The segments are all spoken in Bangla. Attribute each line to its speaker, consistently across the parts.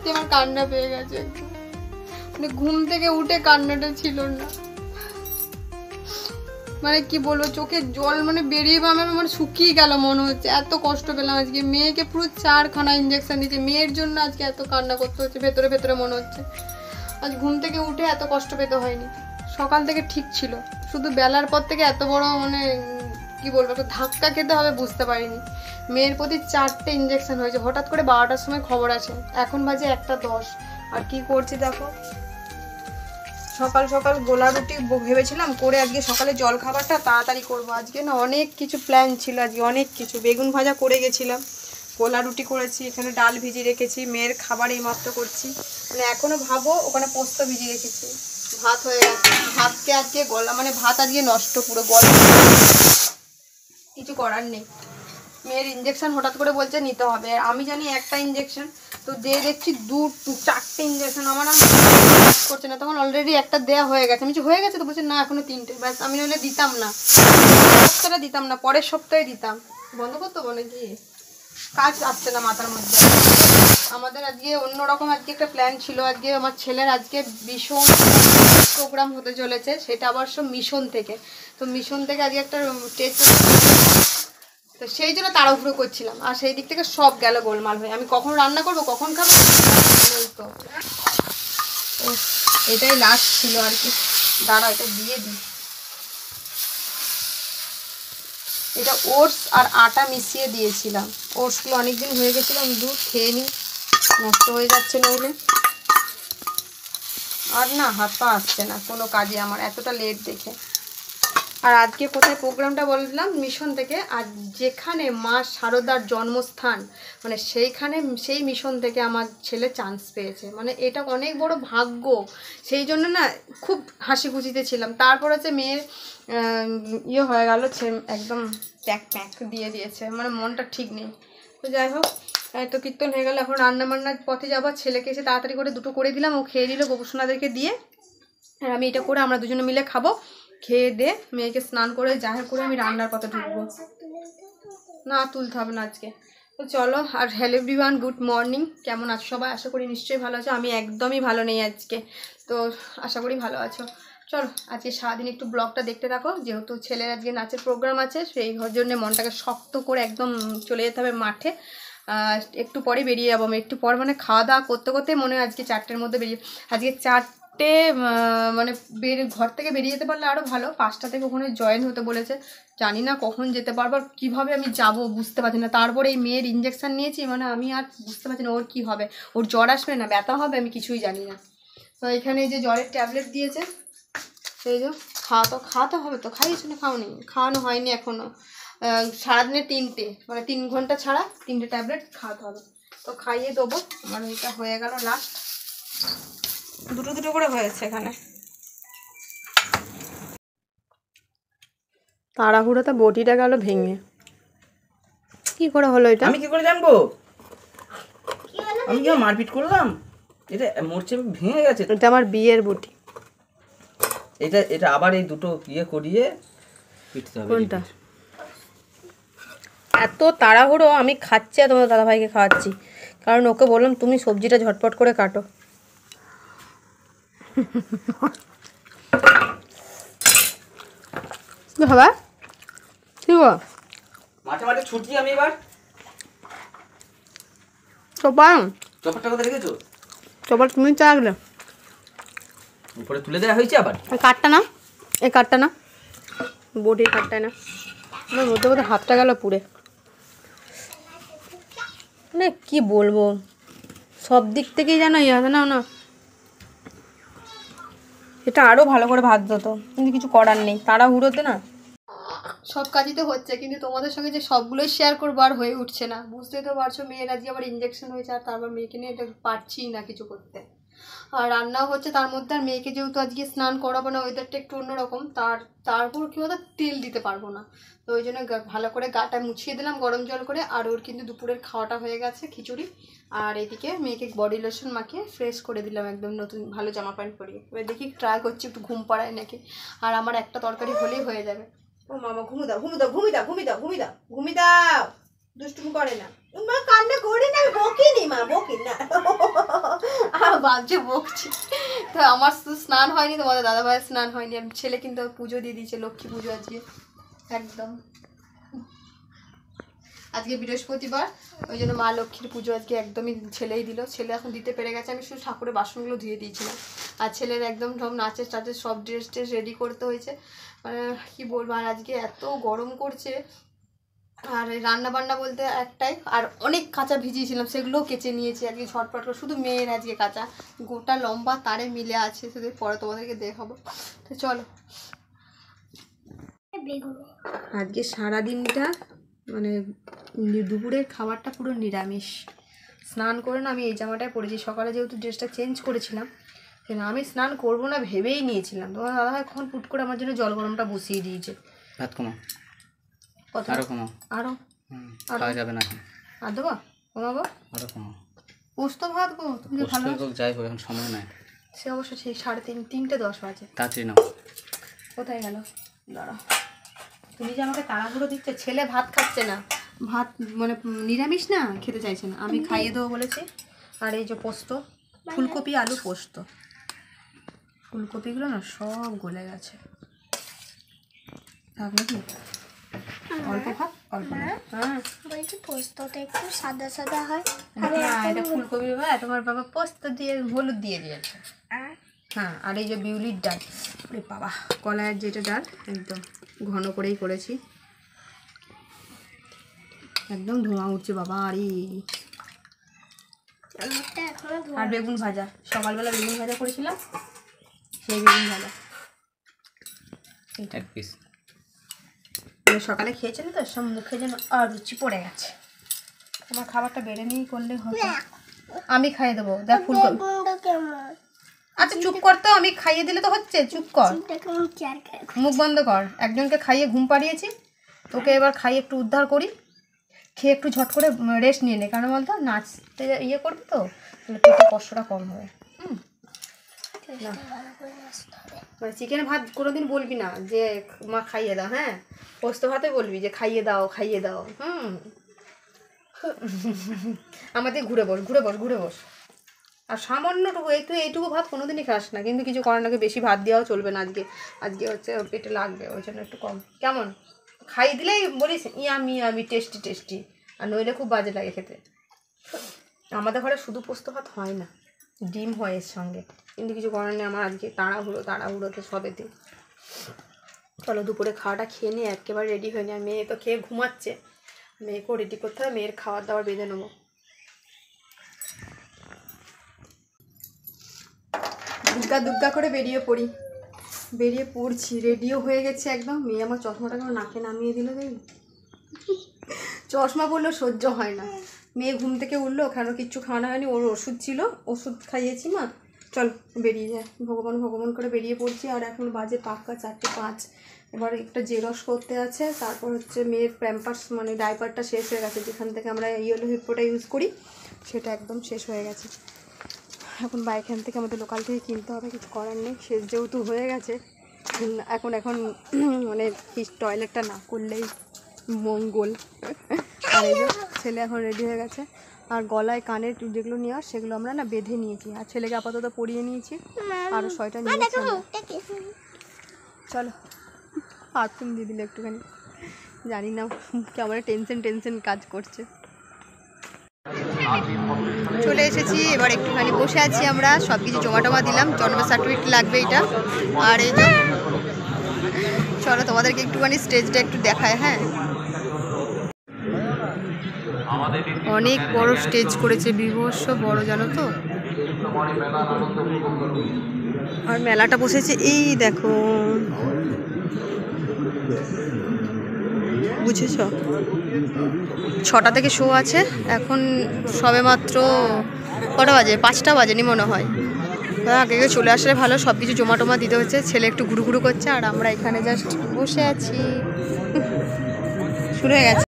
Speaker 1: সত্যি আমার কান্না পেয়ে গেছে, মানে ঘুম থেকে উঠে কান্নাটা ছিল না, মানে কি বলবো চোখে জল মানে বেরিয়ে আমার মানে শুকিয়ে গেল মনে হচ্ছে, এত কষ্ট পেলাম আজকে। মেয়েকে পুরো 4খানা ইঞ্জেকশন দিয়েছে, মেয়ের জন্য আজকে এত কান্না করতে হচ্ছে ভেতরে ভেতরে মনে হচ্ছে। আজ ঘুম থেকে উঠে এত কষ্ট পেতে হয়নি, সকাল থেকে ঠিক ছিল, শুধু বেলার পর থেকে এত বড় মানে কি বলবো একটা ধাক্কা খেতে হবে বুঝতে পারিনি। মেয়ের প্রতি 4টে ইঞ্জেকশন হয়েছে, হঠাৎ করে 12টার সময় খবর আছে, এখন বাজে 1:10। আর কি করছি দেখো, সকাল সকাল গোলা রুটি ভেবেছিলাম করে আজকে সকালে জল খাবারটা তাড়াতাড়ি করবো। আজকে না অনেক কিছু প্ল্যান ছিল, আজকে অনেক কিছু, বেগুন ভাজা করে গেছিলাম, গোলা রুটি করেছি, এখানে ডাল ভিজিয়ে রেখেছি, মেয়ের খাবার এইমাত্র করছি, মানে এখনো ভাবো ওখানে পোস্ত ভিজিয়ে রেখেছি, ভাত হয়ে গেছে, ভাতকে আজকে গলা মানে ভাত আজকে নষ্ট পুরো গলা, কিছু করার নেই। মেয়ের ইঞ্জেকশন হঠাৎ করে বলছে নিতে হবে, আমি জানি একটা ইঞ্জেকশন, তো যে দেখছি 4টে ইঞ্জেকশন, আমার করছে না, তখন অলরেডি একটা দেওয়া হয়ে গেছে, আমি হয়ে গেছে তো বলছে না এখনো 3টে, ব্যাস আমি নইলে দিতাম না, সপ্তাহটা দিতাম না, পরের সপ্তাহে দিতাম, বন্ধ করতে বলে কি কাজ আসছে না মাথার মধ্যে। আমাদের আজকে অন্যরকম আজকে একটা প্ল্যান ছিল, আজকে আমার ছেলের আজকে ভীষণ প্রোগ্রাম হতে চলেছে, সেটা আবার সব মিশন থেকে, তো মিশন থেকে আজকে একটা স্টেজ, তো সেই জন্য তাড়াহুড়ো করছিলাম, আর সেই দিক থেকে সব গেল গোলমাল হয়ে, আমি কখন রান্না করবো কখন খাবো, তো এটাই লাস্ট ছিল আর কি। দাঁড়া এটা দিয়ে দিই, এটা ওটস আর আটা মিশিয়ে দিয়েছিলাম, ওটসগুলো অনেকদিন হয়ে গেছিলো, আমি দুধ খেয়ে নিই, নষ্ট হয়ে যাচ্ছে নইলে, আর না হাত পা আসছে না কোনো কাজে আমার এতটা লেট দেখে। আর আজকে কোথায় প্রোগ্রামটা বললাম, মিশন থেকে, আর যেখানে মা শারদার জন্মস্থান মানে সেইখানে, সেই মিশন থেকে আমার ছেলে চান্স পেয়েছে, মানে এটা অনেক বড় ভাগ্য, সেই জন্য না খুব হাসি খুশিতে ছিলাম। তারপর হচ্ছে মেয়ের ইয়ে হয়ে গেল, একদম প্যাক প্যাক দিয়ে দিয়েছে, মানে মনটা ঠিক নেই। তো যাই হোক, তো কীর্তন হয়ে গেল, এখন রান্না বান্নার পথে যাবো, ছেলেকে এসে তাড়াতাড়ি করে 2টো করে দিলাম, ও খেয়ে দিল গোপুসোনাদেরকে দিয়ে, আর আমি এটা করে আমরা দুজনে মিলে খাবো, খেয়ে দে মেয়েকে স্নান করে জাহের করে আমি রান্নার পথে ঢুকবো। না তুলতে হবে না আজকে। তো চলো, আর হ্যালো এভরিওয়ান, গুড মর্নিং, কেমন আছো সবাই? আশা করি নিশ্চয়ই ভালো আছো, আমি একদমই ভালো নেই আজকে, তো আশা করি ভালো আছো। চলো আজকে সারাদিন একটু ব্লগটা দেখতে থাকো, যেহেতু ছেলের আজকে নাচের প্রোগ্রাম আছে, সেই জন্য মনটাকে শক্ত করে একদম চলে যেতে হবে মাঠে, একটু পরে বেরিয়ে যাবো আমি, একটু পর মানে খাওয়া দাওয়া করতে করতে মনে হয় আজকে 4টের মধ্যে বেরিয়ে, আজকে 4টে মানে ঘর থেকে বেরিয়ে যেতে পারলে আরও ভালো, 5টা থেকে ওখানে জয়েন হতে বলেছে, জানি না কখন যেতে পারবো, আর কীভাবে আমি যাব বুঝতে পারছি না। তারপরে এই মেয়ের ইঞ্জেকশান নিয়েছি, মানে আমি আর বুঝতে পারছি না ওর কী হবে, ওর জ্বর আসবে না ব্যথা হবে আমি কিছুই জানি না। তো এখানে এই যে জ্বরের ট্যাবলেট দিয়েছে, সেই যে খাওয়াতে হবে, তো খাইয়েছি না খাওয়ানি, খাওয়ানো হয়নি এখনও, সারাদিনে 3টে মানে 3 ঘন্টা ছাড়া 3টে ট্যাবলেট খাওয়াতে হবে, তো খাইয়ে দেবো। আমার এটা হয়ে গেল লাস্ট, 2টো করে হয়েছে এখানে, তাড়াহুড়োতে বটিটা গেল ভেঙে, কি করে হলো এটা?
Speaker 2: আমি কি করে জানবো? আমি কি মারপিট করলাম? এটা মোর্চে ভেঙে গেছে,
Speaker 1: এটা আমার বিয়ের বটি,
Speaker 2: এটা আবার এই 2টো ইয়ে করিয়ে পিটতে হবে।
Speaker 1: কোনটা? এত তাড়াহুড়ো আমি খাচ্ছি আর তোমার দাদাভাইকে খাওয়াচ্ছি, কারণ ওকে বললাম তুমি সবজিটা ঝটপট করে কাটো। বাবা কি গো,
Speaker 2: মাঠে মাঠে ছুটি আমি এবার। চপারটা কোথায় রেখেছো?
Speaker 1: চপার তুমি চাগলে
Speaker 2: উপরে তুলে দেওয়া হয়েছে আবার।
Speaker 1: কাঠটা না, এই কাঠটা না, বটির কাঠটায় না, আমার মধ্যে মধ্যে হাতটা গেল পুড়ে, মানে কি বলবো সব দিক থেকেই জানো ইয়ে হবে না, এটা আরও ভালো করে ভাত হতো, কিন্তু কিছু করার নেই, তাড়াহুড়োতে না সব কাজই তো হচ্ছে, কিন্তু তোমাদের সঙ্গে যে সবগুলোই শেয়ার করবো আর হয়ে উঠছে না, বুঝতেই তো পারছো, মেয়ের আজকে আবার ইঞ্জেকশন হয়েছে, আর তারপর মেয়েকে নিয়ে এটা পারছি না কিছু করতে, আর রান্নাও হচ্ছে তার মধ্যে, আর মেয়েকে যেহেতু আজকে স্নান করাবো না, ওয়েদারটা একটু অন্যরকম, তারপর কী হতো তেল দিতে পারবো না, তো ওই জন্য ভালো করে গাটা মুছিয়ে দিলাম গরম জল করে, আর ওর কিন্তু দুপুরের খাওয়াটা হয়ে গেছে খিচুড়ি, আর এদিকে মেয়েকে বডি লোশন মাখিয়ে ফ্রেশ করে দিলাম একদম নতুন ভালো জামা প্যান্ট পরিয়ে, এবার দেখি ট্রাই করছি একটু ঘুম পাড়ায় নাকি, আর আমার একটা তরকারি হলেই হয়ে যাবে। ও মামা ঘুমু দাও ঘুমু দাও ঘুমি দাও ঘুমি দাও ঘুমি দাও ঘুমি দাও, দুষ্টুমি করে না, মা কান্না করি না, আমি বকিনি মা, বকি না বাজে বকছি। তো আমার তো স্নান হয়নি, তোমাদের দাদা ভাইয়ের স্নান হয়নি, আর ছেলে কিন্তু পুজো দিয়ে দিয়েছে, লক্ষ্মী পুজো আজকে একদম। আজকে বৃহস্পতিবার, ওই জন্য মা লক্ষ্মীর পুজো আজকে একদমই ছেলেই দিল। ছেলে এখন দিতে পেরে গেছে, আমি শুধু ঠাকুরের বাসনগুলো ধুয়ে দিয়েছিলাম। আর ছেলের একদম সব নাচের টাচের সব ড্রেস ট্রেস রেডি করতে হয়েছে, মানে কী বলবো। আর আজকে এত গরম করছে, আর রান্না বান্না বলতে একটাই, আর অনেক কাঁচা ভিজিয়েছিলাম সেগুলোও কেচে নিয়েছি আজকে ঝটপট করে। শুধু মেয়ের আজকে কাঁচা গোটা লম্বা তারে মিলে আছে, শুধু পরে তোমাদেরকে দেখাবো। তো চলো, আজকে সারাদিনটা মানে দুপুরের খাবারটা পুরো নিরামিষ। স্নান করে না আমি এই জামাটায় পরেছি, সকালে যেহেতু ড্রেসটা চেঞ্জ করেছিলাম, সেটা আমি স্নান করবো না ভেবেই নিয়েছিলাম। তোমার দাদা ভাই কখন পুট করে আমার জন্য জল গরমটা বসিয়ে দিয়েছে।
Speaker 2: ভাত কমা, আরো কমা,
Speaker 1: আরো
Speaker 2: খাওয়া যাবে না,
Speaker 1: আর দেবো কমাবো,
Speaker 2: আরো কমা।
Speaker 1: পোস্ত ভাত গো, তুমি ভালো
Speaker 2: যাই হোক, এখন সময় নাই।
Speaker 1: সে অবশ্য সেই 3:30 বাজে।
Speaker 2: তাড়াতাড়ি নাও।
Speaker 1: কোথায় গেল দাঁড়া, তুমি যে আমাকে তাড়াহুড়ো দিচ্ছে। ছেলে ভাত খাচ্ছে না, ভাত মানে নিরামিষ না, খেতে চাইছে না, আমি খাইয়ে দেবো বলেছি। আর এই যে পোস্ত, ফুলকপি আলু পোস্ত, ফুলকপিগুলো না সব গলে গেছে। থাক নাকি অল্প ভাত অল্প। হ্যাঁ
Speaker 3: বলছি পোস্তটা একটু সাদা সাদা হয়।
Speaker 1: এটা ফুলকপি ভাত, তোমার বাবা পোস্ত দিয়ে হলুদ দিয়ে দিয়েছে। হ্যাঁ, আর এই যে বিউলির ডাল, ওরে বাবা কলাইয়ের যেটা ডাল একদম ঘন করেই করেছি, একদম ধোঁয়া উঠছে বাবা। আর বেগুন ভাজা, সকালবেলা বেগুন ভাজা করেছিলাম, সেই বেগুন ভাজা
Speaker 2: এক পিস
Speaker 1: সকালে খেয়েছিল তো, সব মুখে যেন আর রুচি পড়ে গেছে। তোমার খাবারটা বেড়ে নিয়েই করলে হতো, আমি খাইয়ে দেবো। দেখ ফুলকপি, আচ্ছা চুপ কর তো, আমি খাইয়ে দিলে তো হচ্ছে, চুপ কর, মুখ বন্ধ কর। একজনকে খাইয়ে ঘুম পাড়িয়েছি, তোকে এবার খাইয়ে একটু উদ্ধার করি, খেয়ে একটু ঝট করে রেস্ট নিয়ে নে। কেন বলতো, নাচতে ইয়ে করবি তো, তাহলে পেটে কষ্টটা কম হবে। মানে চিকেন ভাত কোনোদিন বলবি না যে মা খাইয়ে দাও, হ্যাঁ পোস্ত ভাতে বলবি যে খাইয়ে দাও খাইয়ে দাও। আমাদের ঘুরে বস ঘুরে বস ঘুরে বস। আর সামান্যটুকু এইটুকু ভাত কোনোদিনই খাস না, কিন্তু কিছু করার নাকি বেশি ভাত দেওয়াও চলবে না। আজকে হচ্ছে পেটে লাগবে, ওই জন্য একটু কম। কেমন খাইয়ে দিলেই বলিস ইয়ামি টেস্টি টেস্টি, আর নইলে খুব বাজে লাগে খেতে। আমাদের ঘরে শুধু পোস্ত ভাত হয় না, ডিম হয় এর সঙ্গে, কিন্তু কিছু করার নেই। আমার আজকে তাড়াহুড়োতে সবেতে। চলো দুপুরে খাওয়াটা খেয়ে নিয়ে একেবারে রেডি হয়ে নি। আর মেয়ে তো খেয়ে ঘুমাচ্ছে, মেয়েকেও রেডি করতে হবে, মেয়ের খাবার দাবার বেঁধে নেবো। দুগ্গা করে বেরিয়ে পড়ছি, রেডিও হয়ে গেছে একদম। মেয়ে আমার চশমাটা কেন নাকে নামিয়ে দিল, দেখি চশমা পরলেও সহ্য হয় না। মেয়ে ঘুম থেকে উঠলো, কেন কিচ্ছু খাওয়ানো হয়নি, ওর ওষুধ ছিল, ওষুধ খাইয়েছি মা। চল বেরিয়ে যায়, ভগবান করে বেরিয়ে পড়ছি। আর এখন বাজে পাক্কা 4:05। এবার একটা জেরক্স করতে আছে, তারপর হচ্ছে মেয়ের প্যাম্পার্স মানে ডাইপারটা শেষ হয়ে গেছে, যেখান থেকে আমরা ইয়েলো হিপ্পোটা ইউজ করি সেটা একদম শেষ হয়ে গেছে। এখন এখান থেকে আমাদের লোকাল থেকে কিনতে হবে, কিছু করার নেই, শেষ যেহেতু হয়ে গেছে। এখন মানে টয়লেটটা না করলেই মঙ্গল। আর এই যে ছেলে এখন রেডি হয়ে গেছে, আর গলায় কানের যেগুলো নেওয়ার সেগুলো আমরা না বেঁধে নিয়েছি, আর ছেলেকে আপাতত পরিয়ে নিয়েছি, আরও 6টা নিয়েছি। চলো বাথরুম দিয়ে দিলে একটুখানি, জানি না কেমন টেনশন কাজ করছে। চলে এসেছি, এবার একটুখানি বসে আছি আমরা, সব কিছু জমা দিলাম, জন্ম সার্টিফিকেট লাগবে এটা। আর এই যে চলো তোমাদেরকে একটুখানি স্টেজটা একটু দেখায়। হ্যাঁ, অনেক বড় স্টেজ করেছে, বিভৎস বড় জানো তো। আর মেলাটা বসেছে এই দেখো, বুঝেছ, 6টা থেকে শো আছে। এখন সবে মাত্র কটা বাজে, 5টা বাজেনি মনে হয়। আগে চলে আসলে ভালো, সব কিছু জমা দিতে হচ্ছে। ছেলে একটু ঘুরু করছে, আর আমরা এখানে জাস্ট বসে আছি। শুরু হয়ে গেছে।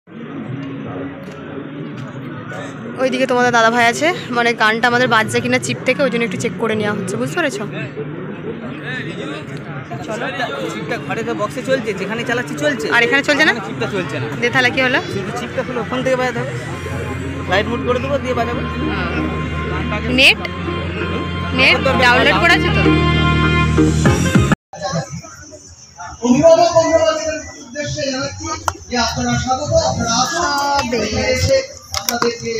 Speaker 1: ওইদিকে তোমাদের দাদা ভাই আছে, মানে গানটা আমাদের বাজছে কিনা চিপ থেকে, ওই জন্য একটু চেক করে নেওয়া হচ্ছে, বুঝতে পেরেছ। চলো।
Speaker 2: চিপটা ঘরে তো বক্সে চলছে, যেখানে চালাচ্ছি চলছে,
Speaker 1: আর এখানে চলছে না?
Speaker 2: চিপটা চলছে না।
Speaker 1: দিয়ে তাহলে কি হলো?
Speaker 2: শুধু চিপটা খুলে ফোন থেকে বাজাতে হবে, ফ্লাইট মুড করে দেবো, দিয়ে বাজাবো।
Speaker 1: নেট ডাউনলোড করা আছে তো?
Speaker 4: অভিভাবক অভিভাবকদের উদ্দেশ্যে জানাচ্ছি যে আপনারা স্বাগত, আপনারা আসুন, এখানে এসে আপনাদেরকে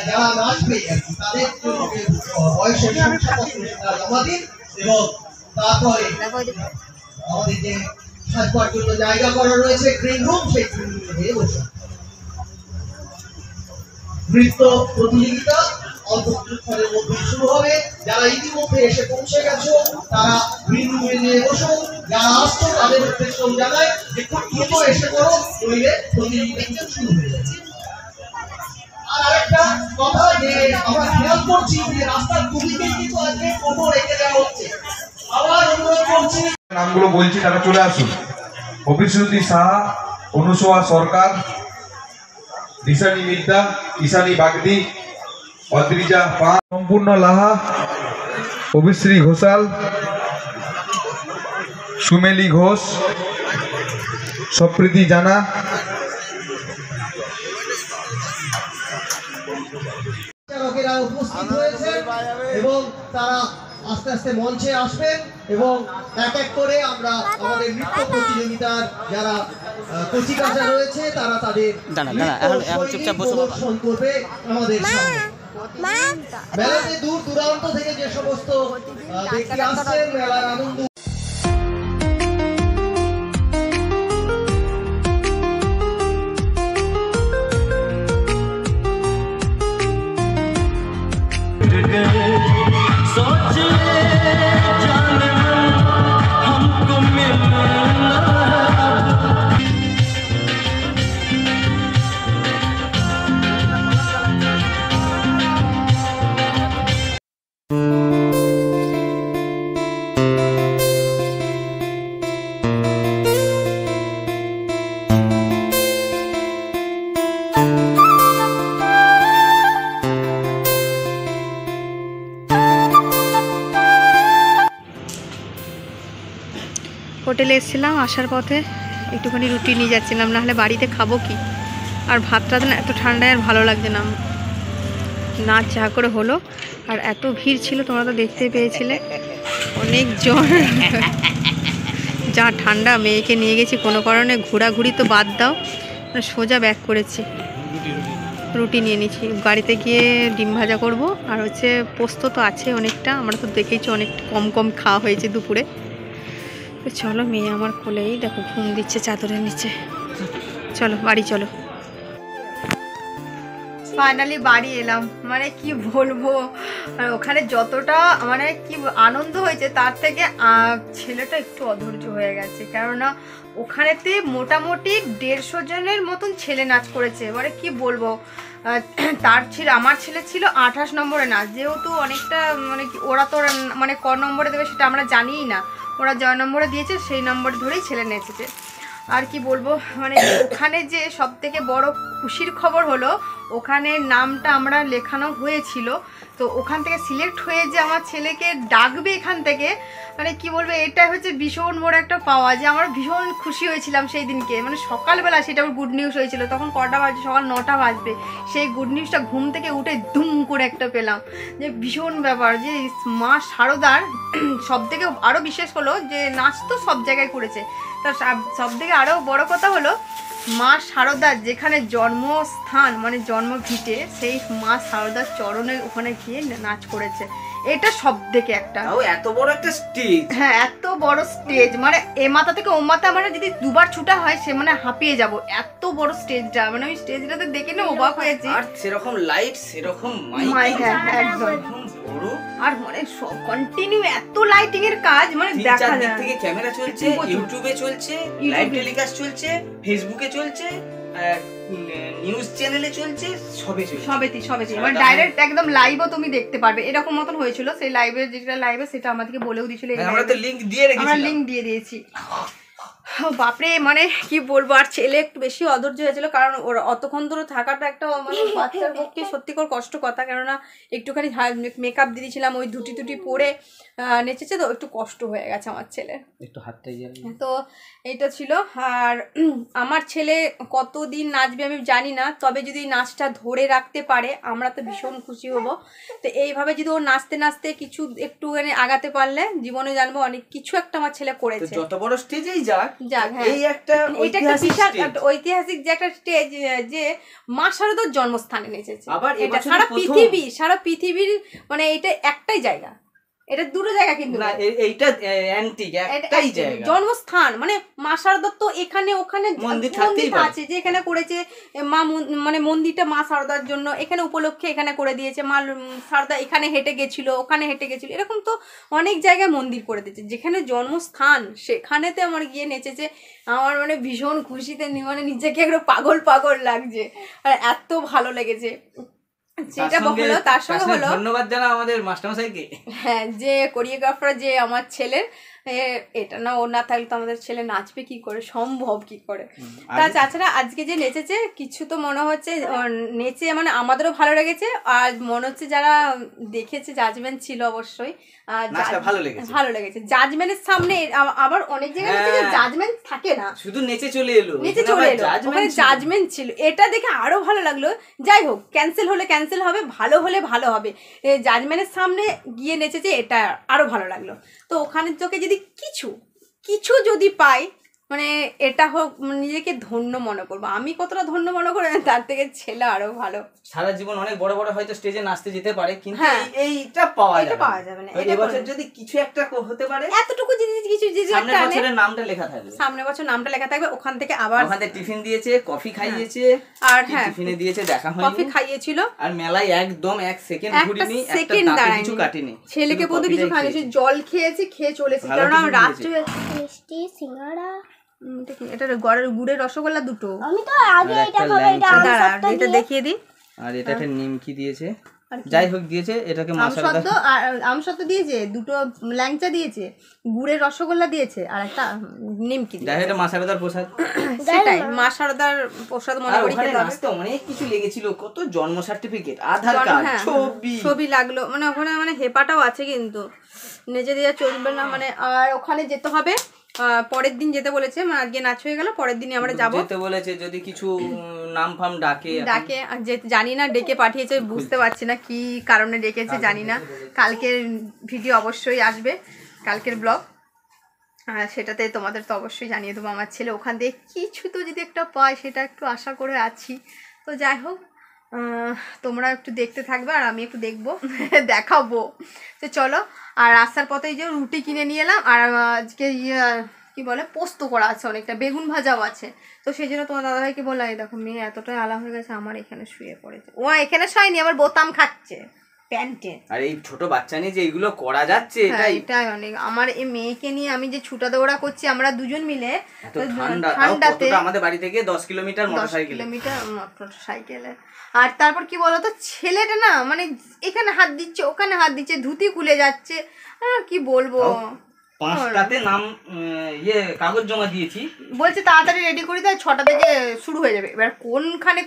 Speaker 4: যারা আসবে তাদের বয়সের শংসাপত্র জমা দিন এবং তারপরে আমাদের যে সাজবার জন্য জায়গা করা রয়েছে গ্রিন রুম, সেই গ্রিন রুমে গিয়ে বসুন। নৃত্য প্রতিযোগিতা অল্প কিছুক্ষণের মধ্যে শুরু হবে। যারা ইতিমধ্যে এসে পৌঁছে গেছো তারা গ্রিন রুমে নিয়ে বসো, যারা আসছো তাদের উদ্দেশ্যেও জানায় যে খুব দ্রুত এসে পড়ো, নইলে প্রতিযোগিতা শুরু হয়ে যাবে। আর আরেকটা কথা, যে আমরা খেয়াল করছি যে রাস্তার দুদিকেই কিন্তু আজকে ফটো রেখে দেওয়া হচ্ছে। আবার অনুরোধ করছি,
Speaker 5: নামগুলো বলছি, তারা চলে আসুন। অভিশ্রুতি সাহা, অনুসোয়া সরকার, দিশানি মিদ্দা, ঈশানী বাগদি, অদ্রিজা পান, সম্পূর্ণ লাহা, অভিশ্রী ঘোষাল, সুমেলি ঘোষ, সপ্রীতি জানা,
Speaker 4: চালকেরা উপস্থিত হয়েছে এবং তারা আস্তে আস্তে মঞ্চে আসবেন এবং এক এক করে আমরা আমাদের নৃত্য প্রতিযোগিতার যারা কচিকাঁচা রয়েছে তারা তাদের প্রদর্শন করবে আমাদের সামনে। মেলাতে দূর দূরান্ত থেকে যে সমস্ত ব্যক্তি আসছেন, মেলার আনন্দ
Speaker 1: হোটেলে এসেছিলাম, আসার পথে একটুখানি রুটি নিয়ে যাচ্ছিলাম, নাহলে বাড়িতে খাবো কি। আর ভাতটা না এত ঠান্ডায় আর ভালো লাগছে না। নাচ যা করে হলো, আর এত ভিড় ছিল তোমরা তো দেখতেই পেয়েছিলে, অনেক জন। যা ঠান্ডা, মেয়েকে নিয়ে গেছি কোনো কারণে, ঘোরাঘুরি তো বাদ দাও, সোজা ব্যাক করেছি। রুটি নিয়ে নিয়েছি, গাড়িতে গিয়ে ডিম ভাজা করব, আর হচ্ছে পোস্ত তো আছে অনেকটা, আমরা তো দেখেইছি অনেক কম কম খাওয়া হয়েছে দুপুরে। তো চলো, মেয়ে আমার কোলেই দেখো ঘুম দিচ্ছে চাদরের নিচে। চলো বাড়ি চলো। ফাইনালি বাড়ি এলাম, মানে কি বলবো, ওখানে যতটা মানে কি আনন্দ হয়েছে তার থেকে ছেলেটা একটু অধৈর্য হয়ে গেছে, কেননা ওখানেতে মোটামুটি 150 জনের মতন ছেলে নাচ করেছে। এবারে কি বলবো, তার ছিল, আমার ছেলে ছিল 28 নম্বরে নাচ, যেহেতু অনেকটা মানে ওরা তো মানে ক নম্বরে দেবে সেটা আমরা জানিই না, ওরা জয় নম্বরে দিয়েছে সেই নম্বরে ধরেই ছেলে নেচেছে। আর কি বলবো, মানে ওখানে যে সব থেকে বড় খুশির খবর হলো, ওখানে নামটা আমরা লেখানো হয়েছিল, তো ওখান থেকে সিলেক্ট হয়ে যে আমার ছেলেকে ডাকবে এখান থেকে, মানে কি বলবো, এটা হচ্ছে ভীষণ বড় একটা পাওয়া, যে আমরা ভীষণ খুশি হয়েছিলাম সেই দিনকে। মানে সকালবেলা সেটা আমার গুড নিউজ হয়েছিল, তখন কটা বাজবে, সকাল 9টা বাজবে, সেই গুড নিউজটা ঘুম থেকে উঠে দুম করে একটা পেলাম, যে ভীষণ ব্যাপার, যে মা শারদার সব থেকে আরও বিশেষ হলো যে নাচ তো সব জায়গায় করেছে, তার সব থেকে আরও বড় কথা হলো মা শারদার যেখানে জন্মস্থান মানে জন্মভিটে, সেই মা শারদার চরণে ওখানে গিয়ে নাচ করেছে। এটা সব থেকে একটা
Speaker 2: এত বড় একটা স্টেজ,
Speaker 1: হ্যাঁ এত বড় স্টেজ, মানে এ মাথা থেকে ও মাথা মানে যদি দুবার ছুটা হয় সে মানে হাঁপিয়ে যাব, এত বড় স্টেজটা, মানে আমি স্টেজটাতে দেখে না অবাক হয়েছি।
Speaker 2: আর সেরকম লাইট, সেরকম
Speaker 1: মাইক, হ্যাঁ একদম
Speaker 2: বড়,
Speaker 1: আর মানে কন্টিনিউ এত লাইটিং এর কাজ, মানে দেখা যায়
Speaker 2: থেকে ক্যামেরা চলছে, ইউটিউবে চলছে, লাইভ টেলিকাস্ট চলছে, ফেসবুকে চলছে, নিউজ চ্যানেলে চলছে, সবেতেই মানে ডাইরেক্ট একদম লাইভও তুমি দেখতে পারবে, এরকম মতন হয়েছিল। সেই লাইভের যেটা লাইভে সেটা আমাদেরকে বলেও দিয়েছিল, আমরা তো লিংক দিয়ে রেখেছিলাম,
Speaker 1: আমরা লিংক দিয়ে দিয়েছি। বাপরে মানে কি বলবো, আর ছেলে একটু বেশি অধৈর্য হয়েছিল, কারণ ওর অতক্ষণ ধরে থাকাটা একটা মানে বাচ্চার পক্ষে সত্যিকার কষ্ট কথা, কেননা একটুখানি মেকআপ দিয়ে দিয়েছিলাম, ওই ধুটি টুটি পরে নেচেছে তো একটু কষ্ট হয়ে গেছে আমার ছেলের,
Speaker 2: একটু হাতটাই
Speaker 1: তো এইটা ছিল। আর আমার ছেলে কতদিন নাচবে আমি জানি না, তবে যদি নাচটা ধরে রাখতে পারে আমরা তো ভীষণ খুশি হব। তো এইভাবে যদি ও নাচতে নাচতে কিছু একটুখানি আগাতে পারলে জীবনে জানবো অনেক কিছু একটা আমার ছেলে করেছে।
Speaker 2: যত বড় স্টেজেই যাক,
Speaker 1: হ্যাঁ,
Speaker 2: এই একটা
Speaker 1: এটা একটা বিশাল ঐতিহাসিক যে একটা স্টেজ, যে মা শারদার জন্মস্থানে নেচেছে।
Speaker 2: আবার
Speaker 1: এটা সারা পৃথিবীর মানে এটা একটাই জায়গা, এটা দুটো জায়গা কিন্তু
Speaker 2: না, এইটা অ্যান্টিক একটাই জায়গা,
Speaker 1: জন্মস্থান মানে মা শারদার তো এখানে ওখানে
Speaker 2: মন্দির
Speaker 1: আছে যে এখানে করেছে মা, মানে মন্দিরটা মা শারদার জন্য এখানে উপলক্ষে এখানে করে দিয়েছে, মা শারদা এখানে হেঁটে গেছিল, ওখানে হেঁটে গেছিল, এরকম তো অনেক জায়গায় মন্দির করে দিয়েছে, যেখানে জন্মস্থান সেখানেতে আমার গিয়ে নেচেছে। আমার মানে ভীষণ খুশিতে মানে নিজেকে একটু পাগল পাগল লাগছে, আর এত ভালো লেগেছে। সেটা হলো তার সঙ্গে হলো
Speaker 2: ধন্যবাদ জানা আমাদের মাস্টারমশাইকে,
Speaker 1: হ্যাঁ, যে কোরিওগ্রাফার যে আমার ছেলের, এটা না ও না থাকলে তো আমাদের ছেলে নাচবে কি করে, সম্ভব কি করে। তাছাড়া আজকে যে নেচেছে কিছু তো মনে হচ্ছে নেচে মানে আমাদেরও ভালো লেগেছে, আর মনে হচ্ছে যারা দেখেছে জাজমেন্ট ছিল অবশ্যই ভালো লেগেছে। জাজমেন্টের সামনে আবার অনেক জায়গায় জাজমেন্ট থাকে না,
Speaker 2: শুধু নেচে চলে এলো,
Speaker 1: ওখানে জাজমেন্ট ছিল, এটা দেখে আরো ভালো লাগলো। যাই হোক, ক্যান্সেল হলে ক্যান্সেল হবে, ভালো হলে ভালো হবে, জাজমেন্টের সামনে গিয়ে নেচেছে এটা আরো ভালো লাগলো। তো ওখানে তোকে যদি কিছু যদি পাই মানে এটা হোক, নিজেকে ধন্য মনে করবো, আমি কতটা ধন্য মনে করি তার থেকে ছেলে আরো ভালো।
Speaker 2: সারা জীবন অনেক বড় বড় হয়তো স্টেজে নাচতে যেতে পারে, কিন্তু এইটা পাওয়া যাবে না। এবছর যদি কিছু একটা হতে পারে,
Speaker 1: এতটুকু যদি কিছু
Speaker 2: সামনের বছরের নামটা লেখা থাকবে,
Speaker 1: সামনের বছর নামটা লেখা থাকবে, ওখান থেকে আবার
Speaker 2: ওখানে টিফিন দিয়েছে, কফি খাইয়েছে,
Speaker 1: আর হ্যাঁ
Speaker 2: টিফিনে দিয়েছে দেখা হয়নি,
Speaker 1: কফি খাইয়েছিল,
Speaker 2: আর মেলায় একদম এক সেকেন্ড ঘুরিনি, একটা দাঁতে কিছু কাটেনি,
Speaker 1: ছেলেকে বলতে কিছু খাইয়েছে, জল খেয়েছে, খেয়ে চলেছে, কারণ রাত্রে
Speaker 3: মিষ্টি সিঙ্গাড়া,
Speaker 1: এটা গুড়ের রসগোল্লা দুটো,
Speaker 3: আমি তো আগে এটা খাবো,
Speaker 1: এটা দেখিয়ে দিই,
Speaker 2: আর এটা একটা নিমকি দিয়েছে, যাই হোক দিয়েছে, এটাকে
Speaker 1: আমসত্ব দিয়েছে, দুটো ল্যাংচা দিয়েছে, গুড়ের রসগোল্লা দিয়েছে, আর একটা নিমকি দিয়েছে,
Speaker 2: এটা মা শারদার প্রসাদ,
Speaker 1: সেটাই মা শারদার প্রসাদ মনে করি খেতে হবে।
Speaker 2: অনেক কিছু লেগেছিল, কত জন্ম সার্টিফিকেট, আধার কার্ড,
Speaker 1: ছবি লাগলো, মানে ওখানে মানে হেপাটাও আছে, কিন্তু নেচে দিয়ে চলবে না মানে, আর ওখানে যেতে হবে পরের দিন যেতে বলেছে, মানে আজকে নাচ হয়ে গেল, পরের দিনই আমরা যাবো
Speaker 2: যেতে বলেছে, যদি কিছু নাম ফাম ডাকে,
Speaker 1: আর জানি না, ডেকে পাঠিয়েছে, বুঝতে পারছি না কি কারণে ডেকেছে জানি না। কালকের ভিডিও অবশ্যই আসবে, কালকের ব্লগ, সেটাতে তোমাদের তো অবশ্যই জানিয়ে দেবো। আমার ছেলে ওখান থেকে কিছু তো যদি একটা পায় সেটা একটু আশা করে আছি। তো যাই হোক, তোমরা একটু দেখতে থাকবে আর আমি একটু দেখবো, দেখাবো। তো চলো, আর রাস্তার পথে যে রুটি কিনে নিয়ে এলাম, আর আজকে কি বলে পোস্ত করা আছে, অনেকটা বেগুন ভাজাও আছে, তো সেই জন্য তোমার দাদাভাইকে বললাম, এই দেখো মেয়ে এতটাই আলা হয়ে গেছে, আমার এখানে শুয়ে পড়েছে, ও এখানে শোয়নি, আমার বোতাম খাচ্ছে প্যান্টে।
Speaker 2: আর এই ছোট বাচ্চা নিয়ে যে এগুলো করা যাচ্ছে,
Speaker 1: এটাই অনেক। আমার এই মেয়েকে নিয়ে আমি যে ছুটা দৌড়া করছি, আমরা দুজন মিলে
Speaker 2: ঠান্ডাতে, আমাদের বাড়ি থেকে 10 কিলোমিটার
Speaker 1: মোটরসাইকেলে, আর তারপর কি বলতো, ছেলেটা না মানে এখানে হাত দিচ্ছে, ওখানে হাত দিচ্ছে, ধুতি খুলে যাচ্ছে, কি বলবো,
Speaker 2: 5টাতে নাম কাগজ জমা দিয়েছি,
Speaker 1: বলছে তাড়াতাড়ি রেডি করে দাও, 6টা থেকে শুরু হয়ে যাবে। এবার কোনখানে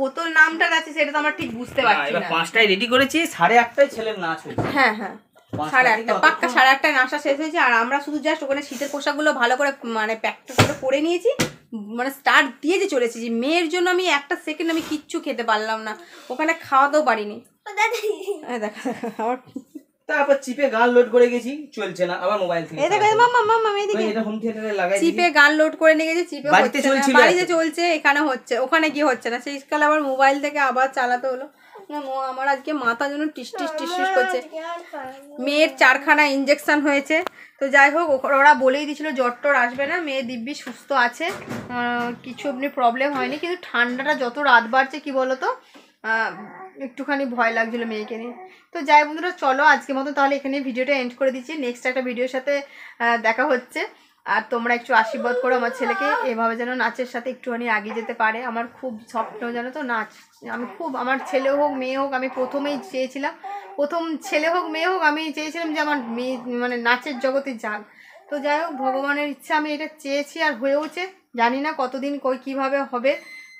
Speaker 1: কত নামটা আছে সেটা তো আমরা ঠিক বুঝতে পারছি না।
Speaker 2: 5টায় রেডি করেছি, 8:30টায় ছেলের নাচ হয়েছে।
Speaker 1: হ্যাঁ 8:30 পাক্কা 8:30টায় নাচা শেষ হয়েছে, আর আমরা শুধু জাস্ট ওখানে শীতের পোশাকগুলো ভালো করে মানে প্যাকটা করে পরে নিয়েছি, মানে স্টার্ট দিয়ে যে চলেছি। যে মেয়ের জন্য আমি একটা সেকেন্ড আমি কিচ্ছু খেতে পারলাম না, ওখানে খাওয়াতেও পারিনি। দেখো আমার
Speaker 2: তারপর চিপে গান লোড করে গেছি, চলছে না, আবার মোবাইল থেকে এটা হোম থিয়েটারে লাগাই
Speaker 1: চিপে গান লোড করে নিয়ে গেছি, চিপে বাড়িতে চলছে, এখানে হচ্ছে, ওখানে গিয়ে হচ্ছে না, সেই কালে আবার মোবাইল থেকে আবার চালাতে হলো। আমার আজকে মাথা যেন টিস করছে। মেয়ের 4খানা ইঞ্জেকশন হয়েছে। তো যাই হোক, ওরা বলেই দিয়েছিল জ্বর টর আসবে না, মেয়ে দিব্যি সুস্থ আছে, কিছু এমনি প্রবলেম হয়নি, কিন্তু ঠান্ডাটা যত রাত বাড়ছে কি বলতো, একটুখানি ভয় লাগছিল মেয়েকে নিয়ে। তো যাই বন্ধুরা, চলো আজকের মতো তাহলে এখানে ভিডিওটা এন্ড করে দিচ্ছি, নেক্সট একটা ভিডিওর সাথে দেখা হচ্ছে। আর তোমরা একটু আশীর্বাদ করো আমার ছেলেকে, এভাবে যেন নাচের সাথে একটুখানি এগিয়ে যেতে পারে। আমার খুব স্বপ্ন জানো তো নাচ, আমি খুব, আমার ছেলে হোক মেয়ে হোক, আমি প্রথমেই চেয়েছিলাম, প্রথম ছেলে হোক মেয়ে হোক, আমি চেয়েছিলাম যে আমার মেয়ে মানে নাচের জগতে যাক। তো যাই হোক ভগবানের ইচ্ছা, আমি এটা চেয়েছি আর হয়েওছে, জানি না কতদিন কিভাবে হবে।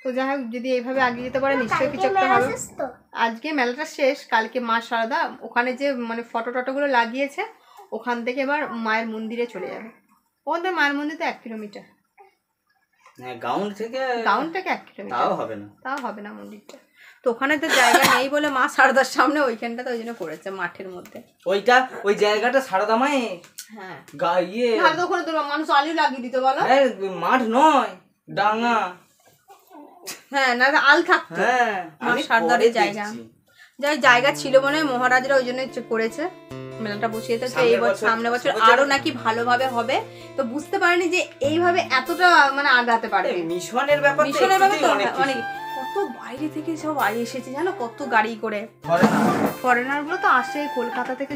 Speaker 1: তো যাই হোক যদি এইভাবে আগিয়ে যেতে পারে নিশ্চয়ই কিছু একটা হবে। আজকে মেলাটা শেষ, কালকে মা সারদা ওখানে যে মানে ফটো টটোগুলো লাগিয়েছে ওখান থেকে এবার মায়ের মন্দিরে চলে যাবে। ওখানে মায়ের মন্দির তো 1 কিলোমিটার,
Speaker 2: গাউন থেকে
Speaker 1: 1 কিলোমিটার, তাও হবে না মন্দিরটা। তো ওখানে তো জায়গা নেই বলে মা সারদার সামনে ওইখানটা তো ওই জন্য করেছে মাঠের মধ্যে।
Speaker 2: ওই জায়গাটা সারদা মায়ের।
Speaker 1: হ্যাঁ
Speaker 2: ইয়ে
Speaker 1: তো ওখানে তো মানুষ আলু লাগিয়ে দিত বলো।
Speaker 2: মাঠ নয়, ডাঙ্গা।
Speaker 1: হ্যাঁ না আল থাকতো।
Speaker 2: হ্যাঁ
Speaker 1: মা সারদারের জায়গা, জায়গা ছিল মনে হয় মহারাজরা ওই জন্য করেছে মেলাটা বসিয়ে। তো এই বছর সামনে বছর আরো নাকি ভালোভাবে হবে। তো বুঝতে পারিনি যে এইভাবে এতটা মানে আগাতে পারে।
Speaker 2: মিশনের ব্যাপার
Speaker 1: তো মানে কত বাইরে থেকে সব এসেছে জানো, কত গাড়ি করে ফরেনার গুলো তো আসে কলকাতা থেকে,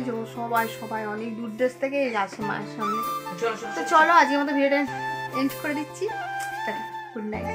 Speaker 1: সবাই অনেক দূর দেশ থেকে আসে মায়ের সামনে। তো চলো আজকের মতো ভিডিওটা এন্ড করে দিচ্ছি। Good night.